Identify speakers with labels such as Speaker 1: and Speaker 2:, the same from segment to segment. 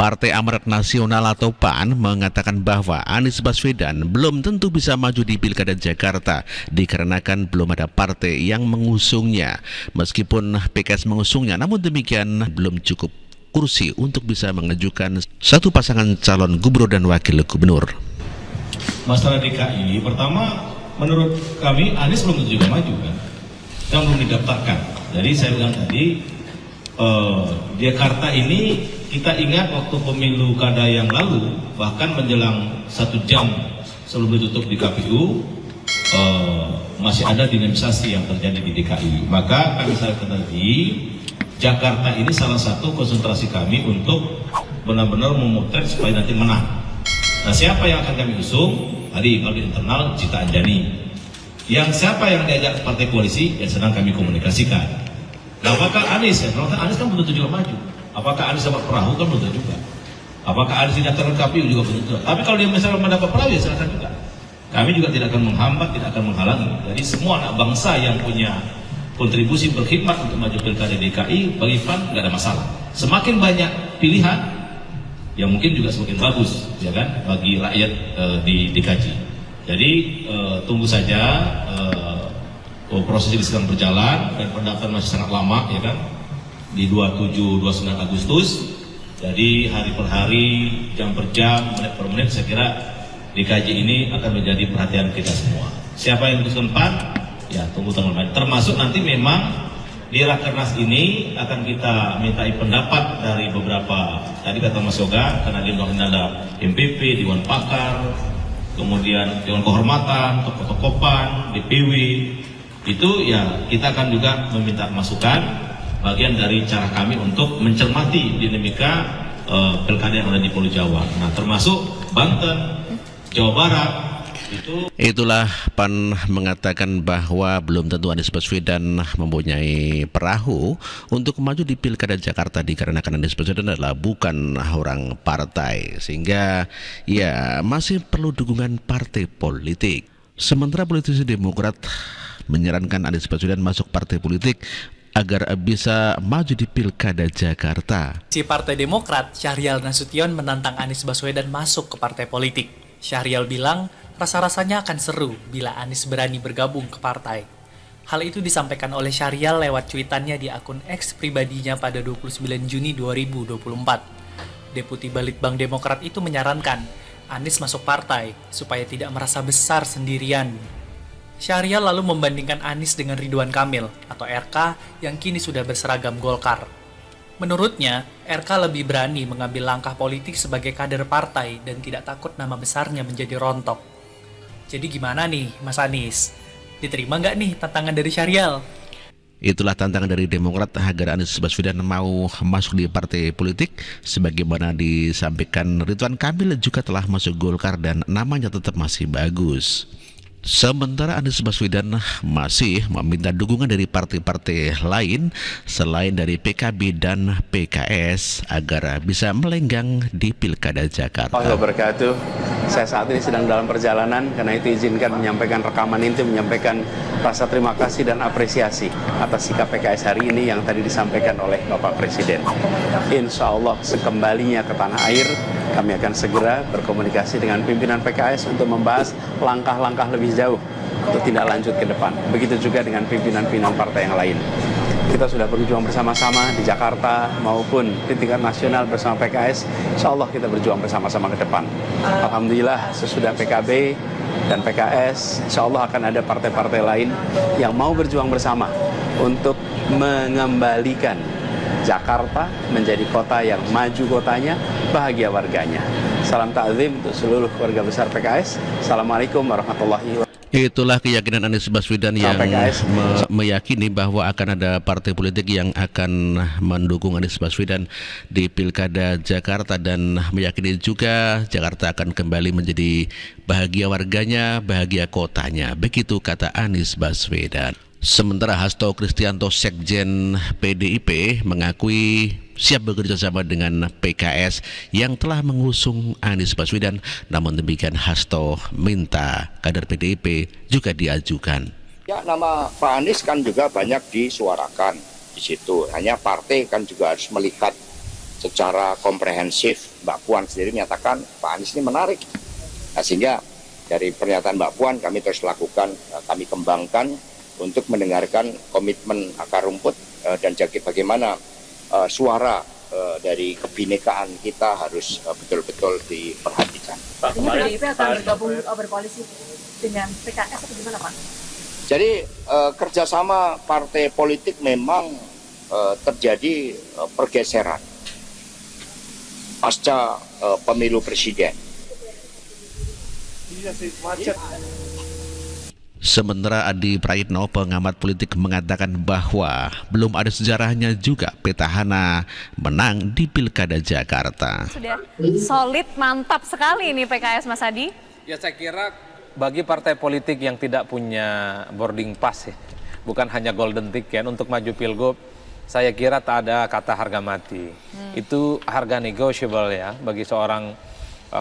Speaker 1: Partai Amanat Nasional atau PAN mengatakan bahwa Anies Baswedan belum tentu bisa maju di Pilkada Jakarta dikarenakan belum ada partai yang mengusungnya. Meskipun PKS mengusungnya, namun demikian belum cukup kursi untuk bisa mengajukan satu pasangan calon gubernur dan wakil gubernur.
Speaker 2: Masalah DKI, pertama menurut kami Anies belum tentu juga maju kan, dan belum didaftarkan. Jadi saya bilang tadi, Jakarta ini kita ingat waktu pemilu kada yang lalu, bahkan menjelang 1 jam sebelum ditutup di KPU, masih ada dinamisasi yang terjadi di DKI. Maka kami sampaikan tadi, Jakarta ini salah satu konsentrasi kami untuk benar-benar memotret supaya nanti menang. Nah, siapa yang akan kami usung? Tadi kalau di internal Cita Anjani. Yang siapa yang diajak partai koalisi yang sedang kami komunikasikan. Nah, apakah Anies? Ya, Anies kan belum tentu juga maju. Apakah Anies dapat perahu kan belum tentu juga. Apakah Anies didaftarkan KPU juga belum tentu. Tapi kalau dia misalnya mendapat perahu ya silakan juga. Kami juga tidak akan menghambat, tidak akan menghalangi. Jadi semua anak bangsa yang punya kontribusi berkhidmat untuk maju pilkada DKI, bagi PAN nggak ada masalah. Semakin banyak pilihan, ya mungkin juga semakin bagus, ya kan, bagi rakyat di DKI. Jadi tunggu saja, proses ini sedang berjalan dan pendaftaran masih sangat lama, ya kan, di 27-29 Agustus. Jadi hari per hari, jam per jam, menit per menit, saya kira DKI ini akan menjadi perhatian kita semua. Siapa yang memutuskan PAN? Ya, tunggu tanggal main. Termasuk nanti memang di Rakernas ini akan kita mintai pendapat dari beberapa, tadi kata Mas Yoga, karena di luar ada MPP, Dewan Pakar, kemudian Dewan Kehormatan, tokoh-tokoh PAN, DPW, itu ya kita akan juga meminta masukan, bagian dari cara kami untuk mencermati dinamika pilkada yang ada di Pulau Jawa. Nah, termasuk Banten, Jawa Barat.
Speaker 1: Itulah PAN mengatakan bahwa belum tentu Anies Baswedan mempunyai perahu untuk maju di Pilkada Jakarta dikarenakan Anies Baswedan adalah bukan orang partai, sehingga ya masih perlu dukungan partai politik. Sementara politisi Demokrat menyarankan Anies Baswedan masuk partai politik agar bisa maju di Pilkada Jakarta.
Speaker 3: Si Partai Demokrat, Syahrial Nasution, menantang Anies Baswedan masuk ke partai politik. Syahrial bilang, rasa-rasanya akan seru bila Anies berani bergabung ke partai. Hal itu disampaikan oleh Syahrial lewat cuitannya di akun X pribadinya pada 29 Juni 2024. Deputi Balitbang Demokrat itu menyarankan Anies masuk partai supaya tidak merasa besar sendirian. Syahrial lalu membandingkan Anies dengan Ridwan Kamil atau RK yang kini sudah berseragam Golkar. Menurutnya, RK lebih berani mengambil langkah politik sebagai kader partai dan tidak takut nama besarnya menjadi rontok. Jadi gimana nih Mas Anies? Diterima nggak nih tantangan dari Syahrial?
Speaker 1: Itulah tantangan dari Demokrat agar Anies Baswedan mau masuk di partai politik. Sebagaimana disampaikan, Ridwan Kamil juga telah masuk Golkar dan namanya tetap masih bagus. Sementara Anies Baswedan masih meminta dukungan dari partai-partai lain selain dari PKB dan PKS agar bisa melenggang di Pilkada Jakarta.
Speaker 4: Assalamualaikum warahmatullahi wabarakatuh. Saya saat ini sedang dalam perjalanan, karena itu izinkan menyampaikan rekaman ini, menyampaikan rasa terima kasih dan apresiasi atas sikap PKS hari ini yang tadi disampaikan oleh Bapak Presiden. Insya Allah sekembalinya ke tanah air, kami akan segera berkomunikasi dengan pimpinan PKS untuk membahas langkah-langkah lebih jauh untuk tidak lanjut ke depan. Begitu juga dengan pimpinan-pimpinan partai yang lain. Kita sudah berjuang bersama-sama di Jakarta maupun di tingkat nasional bersama PKS. Insya Allah kita berjuang bersama-sama ke depan. Alhamdulillah sesudah PKB dan PKS, insya Allah akan ada partai-partai lain yang mau berjuang bersama untuk mengembalikan Jakarta menjadi kota yang maju kotanya, bahagia warganya. Salam takzim untuk seluruh keluarga besar PKS. Assalamualaikum warahmatullahi wabarakatuh.
Speaker 1: Itulah keyakinan Anies Baswedan yang meyakini bahwa akan ada partai politik yang akan mendukung Anies Baswedan di Pilkada Jakarta dan meyakini juga Jakarta akan kembali menjadi bahagia warganya, bahagia kotanya. Begitu kata Anies Baswedan. Sementara Hasto Kristianto Sekjen PDIP mengakui siap bekerja sama dengan PKS yang telah mengusung Anies Baswedan. Namun demikian Hasto minta kader PDIP juga diajukan.
Speaker 5: Ya, nama Pak Anies kan juga banyak disuarakan di situ. Hanya partai kan juga harus melihat secara komprehensif. Mbak Puan sendiri menyatakan Pak Anies ini menarik. Nah, sehingga dari pernyataan Mbak Puan kami terus lakukan, kami kembangkan untuk mendengarkan komitmen akar rumput dan bagaimana suara dari kebinekaan kita harus betul-betul diperhatikan.
Speaker 6: Artinya PDIP akan bergabung berkoalisi dengan PKS atau gimana Pak?
Speaker 5: Jadi kerjasama partai politik memang terjadi pergeseran pasca pemilu presiden.
Speaker 1: Sementara Adi Praitno, pengamat politik, mengatakan bahwa belum ada sejarahnya juga petahana menang di Pilkada Jakarta.
Speaker 7: Sudah solid, mantap sekali ini PKS, Mas Adi.
Speaker 8: Ya, saya kira bagi partai politik yang tidak punya boarding pass, ya, bukan hanya golden ticket untuk maju pilgub, saya kira tak ada kata harga mati. Itu harga negotiable ya bagi seorang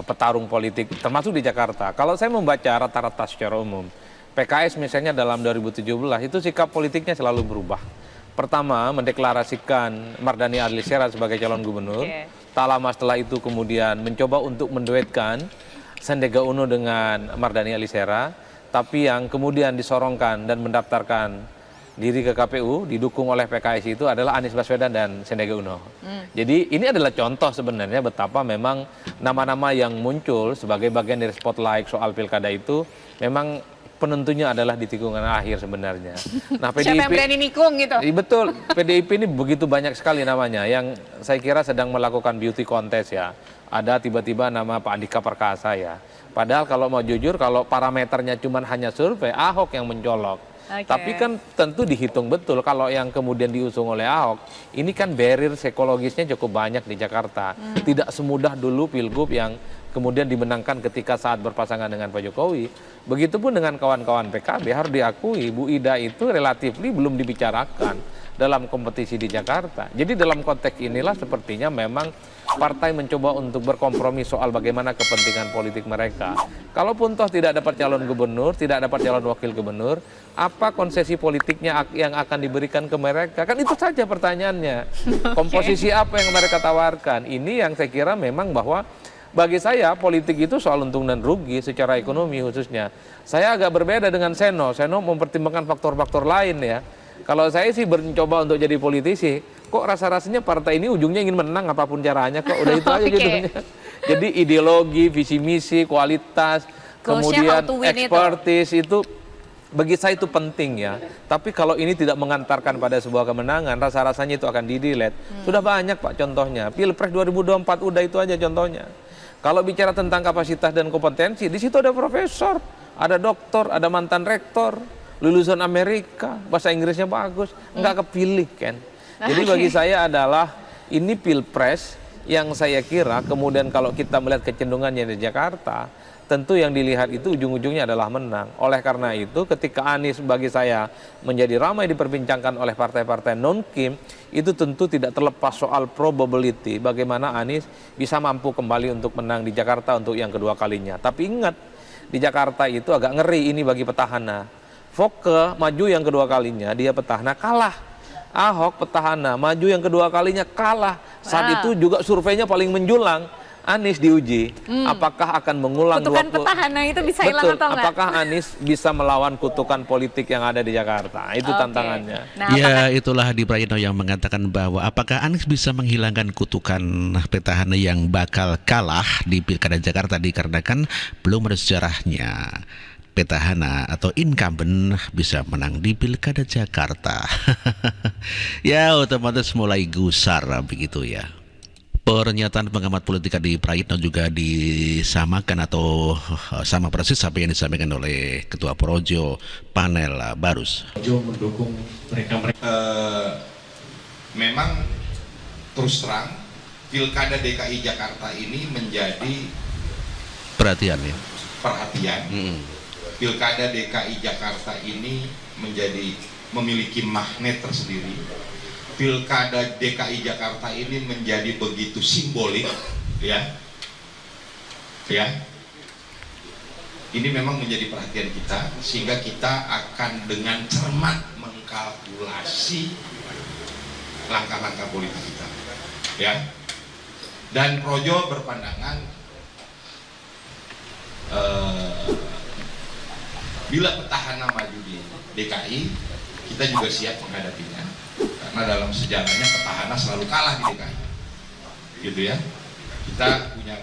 Speaker 8: petarung politik, termasuk di Jakarta. Kalau saya membaca rata-rata secara umum, PKS misalnya dalam 2017 itu sikap politiknya selalu berubah. Pertama, mendeklarasikan Mardhani Alisera sebagai calon gubernur. Tak lama setelah itu kemudian mencoba untuk menduetkan Sandiaga Uno dengan Mardhani Alisera. Tapi yang kemudian disorongkan dan mendaftarkan diri ke KPU didukung oleh PKS itu adalah Anies Baswedan dan Sandiaga Uno. Jadi ini adalah contoh sebenarnya betapa memang nama-nama yang muncul sebagai bagian dari spotlight soal pilkada itu memang penentunya adalah di tikungan akhir sebenarnya. Nah, PDIP,
Speaker 7: siapa yang berani nikung gitu?
Speaker 8: Betul, PDIP ini begitu banyak sekali namanya yang saya kira sedang melakukan beauty contest ya. Ada tiba-tiba nama Pak Andika Perkasa ya. Padahal kalau mau jujur, kalau parameternya cuma hanya survei, Ahok yang mencolok. Tapi kan tentu dihitung betul kalau yang kemudian diusung oleh Ahok, ini kan barrier psikologisnya cukup banyak di Jakarta. Tidak semudah dulu pilgub yang kemudian dimenangkan ketika saat berpasangan dengan Pak Jokowi. Begitupun dengan kawan-kawan PKB, harus diakui Bu Ida itu relatif belum dibicarakan dalam kompetisi di Jakarta. Jadi dalam konteks inilah sepertinya memang partai mencoba untuk berkompromi soal bagaimana kepentingan politik mereka. Kalaupun toh tidak dapat calon gubernur, tidak dapat calon wakil gubernur, apa konsesi politiknya yang akan diberikan ke mereka? Kan itu saja pertanyaannya. Komposisi apa yang mereka tawarkan? Ini yang saya kira memang bahwa bagi saya politik itu soal untung dan rugi secara ekonomi khususnya. Saya agak berbeda dengan Seno. Seno mempertimbangkan faktor-faktor lain ya. Kalau saya sih mencoba untuk jadi politisi, kok rasa-rasanya partai ini ujungnya ingin menang apapun caranya kok. Udah itu aja judulnya. Jadi ideologi, visi misi, kualitas, kemudian expertise itu bagi saya itu penting ya. Tapi kalau ini tidak mengantarkan pada sebuah kemenangan, rasa-rasanya itu akan di-delete. Sudah banyak Pak contohnya. Pilpres 2024 udah itu aja contohnya. Kalau bicara tentang kapasitas dan kompetensi, di situ ada profesor, ada doktor, ada mantan rektor, lulusan Amerika, bahasa Inggrisnya bagus, nggak kepilih kan. Jadi bagi saya adalah ini pilpres yang saya kira kemudian kalau kita melihat kecenderungannya di Jakarta, tentu yang dilihat itu ujung-ujungnya adalah menang. Oleh karena itu ketika Anies bagi saya menjadi ramai diperbincangkan oleh partai-partai non-Kim, itu tentu tidak terlepas soal probability bagaimana Anies bisa mampu kembali untuk menang di Jakarta untuk yang kedua kalinya. Tapi ingat, di Jakarta itu agak ngeri ini bagi petahana. Foke maju yang kedua kalinya, dia petahana kalah. Ahok petahana maju yang kedua kalinya kalah. Saat itu juga surveinya paling menjulang. Anies diuji, apakah akan mengulang
Speaker 7: kutukan petahana itu bisa hilang atau enggak?
Speaker 8: Apakah Anies bisa melawan kutukan politik yang ada di Jakarta? Itu tantangannya.
Speaker 1: Nah, ya, itulah Adi Praitno yang mengatakan bahwa apakah Anies bisa menghilangkan kutukan petahana yang bakal kalah di Pilkada Jakarta dikarenakan belum ada sejarahnya petahana atau incumbent bisa menang di Pilkada Jakarta. Ya, otomatis mulai gusar begitu ya. Pernyataan pengamat politik Adi Praitno juga disamakan atau sama persis apa yang disampaikan oleh Ketua Projo panel Barus.
Speaker 9: Projo mendukung mereka. Memang terus terang Pilkada DKI Jakarta ini menjadi
Speaker 1: perhatian ya.
Speaker 9: Pilkada DKI Jakarta ini memiliki magnet tersendiri. Pilkada DKI Jakarta ini menjadi begitu simbolik, ya. Ini memang menjadi perhatian kita, sehingga kita akan dengan cermat mengkalkulasi langkah-langkah politik kita, ya. Dan Projo berpandangan bila petahana maju di DKI, kita juga siap menghadapinya. Karena dalam sejarahnya petahana selalu kalah di DKI. Gitu ya. Kita punya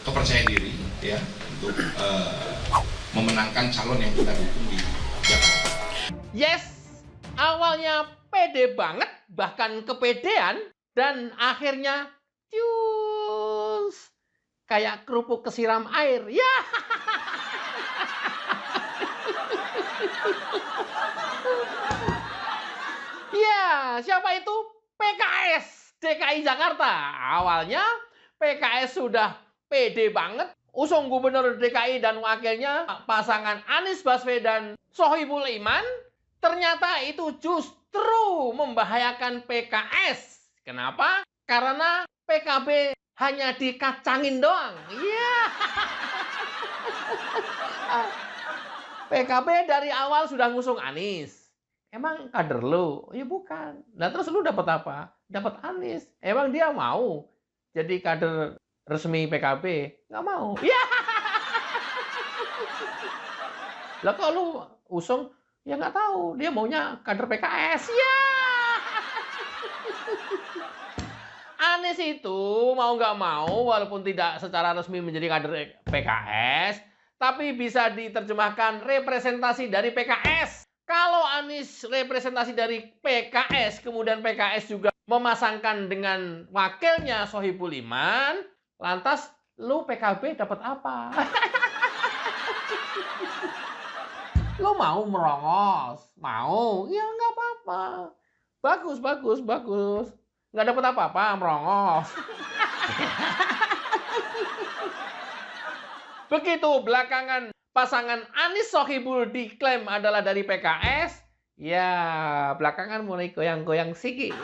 Speaker 9: kepercayaan diri ya untuk memenangkan calon yang kita dukung di Jakarta.
Speaker 10: Yes, awalnya pede banget, bahkan kepedean, dan akhirnya cius kayak kerupuk kesiram air. Ya. Ya, siapa itu? PKS DKI Jakarta. Awalnya PKS sudah pede banget usung gubernur DKI dan wakilnya pasangan Anies Baswedan Sohibul Iman. Ternyata itu justru membahayakan PKS. Kenapa? Karena PKB hanya dikacangin doang. Iya. PKB dari awal sudah ngusung Anies. Emang kader lu? Ya bukan. Nah terus lu dapat apa? Dapat Anies. Emang dia mau jadi kader resmi PKB? Nggak mau. Ya. Lah kalau lu usung, ya nggak tahu. Dia maunya kader PKS. Ya. Anies itu mau nggak mau, walaupun tidak secara resmi menjadi kader PKS, tapi bisa diterjemahkan representasi dari PKS. Kalau Anies representasi dari PKS, kemudian PKS juga memasangkan dengan wakilnya Sohibul Iman, lantas lu PKB dapat apa? Lu mau merongos? Mau? Ya nggak apa-apa. Bagus, bagus, bagus. Nggak dapat apa-apa, merongos. Begitu belakangan pasangan Anies Sohibul diklaim adalah dari PKS, ya belakangan mulai goyang-goyang sikit.